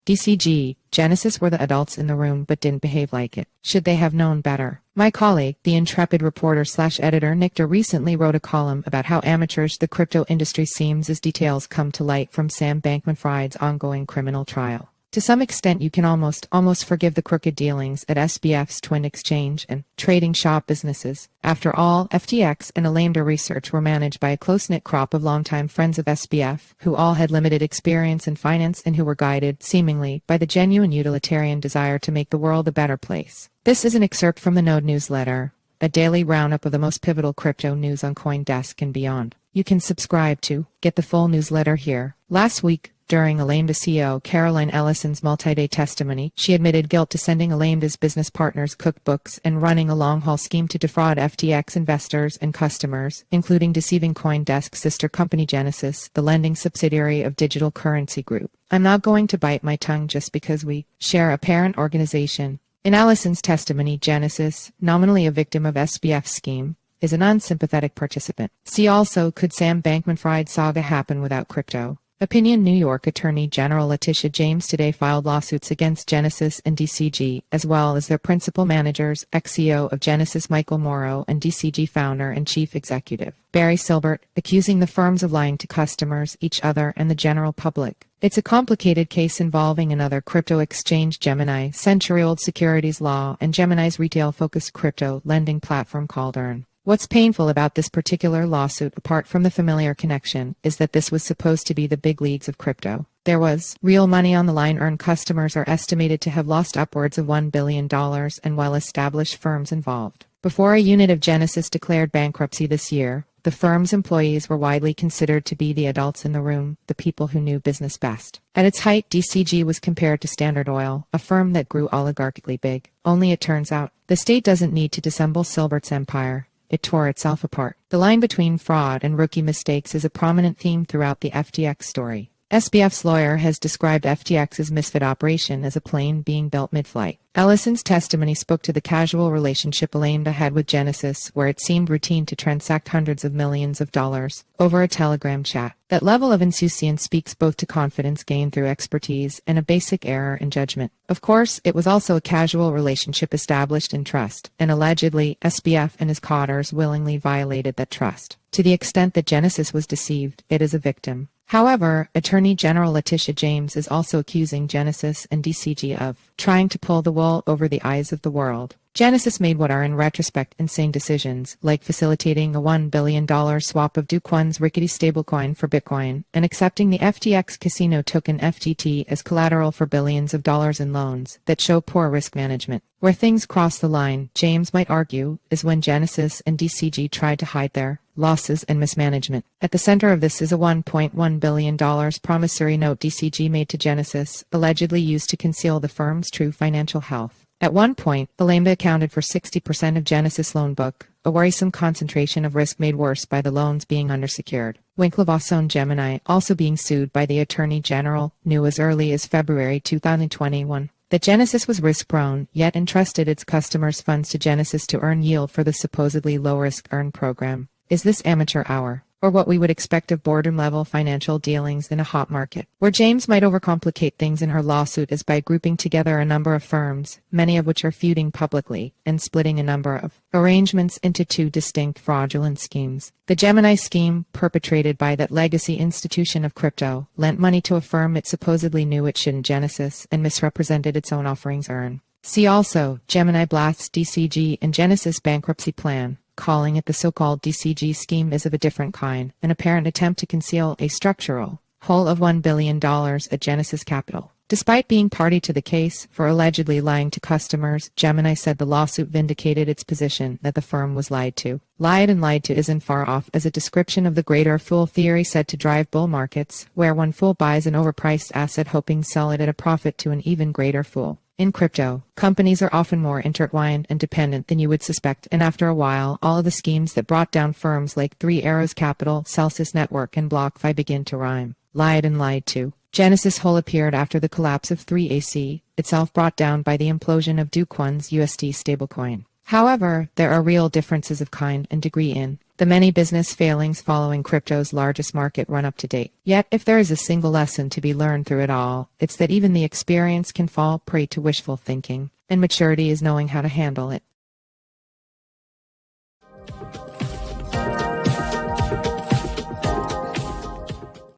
DCG, Genesis were the adults in the room but didn't behave like it. Should they have known better? My colleague, the intrepid reporter/editor Nictor, recently wrote a column about how amateurish the crypto industry seems as details come to light from Sam Bankman-Fried's ongoing criminal trial. To some extent, you can almost forgive the crooked dealings at SBF's twin exchange and trading shop businesses. After all, FTX and Alameda Research were managed by a close-knit crop of longtime friends of SBF, who all had limited experience in finance and who were guided, seemingly, by the genuine utilitarian desire to make the world a better place. This is an excerpt from the Node newsletter, a daily roundup of the most pivotal crypto news on CoinDesk and beyond. You can subscribe to get the full newsletter here. Last week, during Alameda CEO Caroline Ellison's multi-day testimony, she admitted guilt to sending Alameda's business partners cookbooks and running a long-haul scheme to defraud FTX investors and customers, including deceiving CoinDesk's sister company Genesis, the lending subsidiary of Digital Currency Group. I'm not going to bite my tongue just because we share a parent organization. In Ellison's testimony, Genesis, nominally a victim of SBF's scheme, is an unsympathetic participant. See also, could Sam Bankman-Fried saga happen without crypto? Opinion. New York Attorney General Letitia James today filed lawsuits against Genesis and DCG, as well as their principal managers, ex-CEO of Genesis Michael Morrow and DCG founder and chief executive Barry Silbert, accusing the firms of lying to customers, each other, and the general public. It's a complicated case involving another crypto exchange, Gemini, century-old securities law, and Gemini's retail-focused crypto lending platform called Earn. What's painful about this particular lawsuit, apart from the familiar connection, is that this was supposed to be the big leagues of crypto. There was real money on the line. Earn customers are estimated to have lost upwards of $1 billion and well-established firms involved. Before a unit of Genesis declared bankruptcy this year, the firm's employees were widely considered to be the adults in the room, the people who knew business best. At its height, DCG was compared to Standard Oil, a firm that grew oligarchically big. Only it turns out, the state doesn't need to dissemble Silbert's empire. It tore itself apart. The line between fraud and rookie mistakes is a prominent theme throughout the FTX story. SBF's lawyer has described FTX's misfit operation as a plane being built mid-flight. Ellison's testimony spoke to the casual relationship Alameda had with Genesis, where it seemed routine to transact hundreds of millions of dollars over a Telegram chat. That level of insouciance speaks both to confidence gained through expertise and a basic error in judgment. Of course, it was also a casual relationship established in trust, and allegedly, SBF and his cotters willingly violated that trust. To the extent that Genesis was deceived, it is a victim. However, Attorney General Letitia James is also accusing Genesis and DCG of trying to pull the wool over the eyes of the world. Genesis made what are in retrospect insane decisions, like facilitating a $1 billion swap of Do Kwon's rickety stablecoin for Bitcoin, and accepting the FTX casino token FTT as collateral for billions of dollars in loans that show poor risk management. Where things cross the line, James might argue, is when Genesis and DCG tried to hide their losses and mismanagement. At the center of this is a $1.1 billion promissory note DCG made to Genesis, allegedly used to conceal the firm's true financial health. At one point, Alameda accounted for 60% of Genesis' loan book, a worrisome concentration of risk made worse by the loans being undersecured. Winklevoss owned Gemini, also being sued by the Attorney General, knew as early as February 2021 that Genesis was risk-prone, yet entrusted its customers' funds to Genesis to earn yield for the supposedly low-risk Earn program. Is this amateur hour, or what we would expect of boardroom-level financial dealings in a hot market? Where James might overcomplicate things in her lawsuit is by grouping together a number of firms, many of which are feuding publicly, and splitting a number of arrangements into two distinct fraudulent schemes. The Gemini scheme, perpetrated by that legacy institution of crypto, lent money to a firm it supposedly knew it shouldn't, Genesis, and misrepresented its own offerings. Earn. See also, Gemini blasts DCG and Genesis bankruptcy plan. Calling it the so-called DCG scheme is of a different kind, an apparent attempt to conceal a structural hole of $1 billion at Genesis Capital. Despite being party to the case for allegedly lying to customers, Gemini said the lawsuit vindicated its position that the firm was lied to. Lied and lied to isn't far off as a description of the greater fool theory said to drive bull markets, where one fool buys an overpriced asset hoping to sell it at a profit to an even greater fool. In crypto, companies are often more intertwined and dependent than you would suspect, and after a while, all of the schemes that brought down firms like Three Arrows Capital, Celsius Network, and BlockFi begin to rhyme. Lied and lied to. Genesis hole appeared after the collapse of 3AC, itself brought down by the implosion of Do Kwon's USD stablecoin. However, there are real differences of kind and degree in the many business failings following crypto's largest market run-up to date. Yet, if there is a single lesson to be learned through it all, it's that even the experienced can fall prey to wishful thinking, and maturity is knowing how to handle it.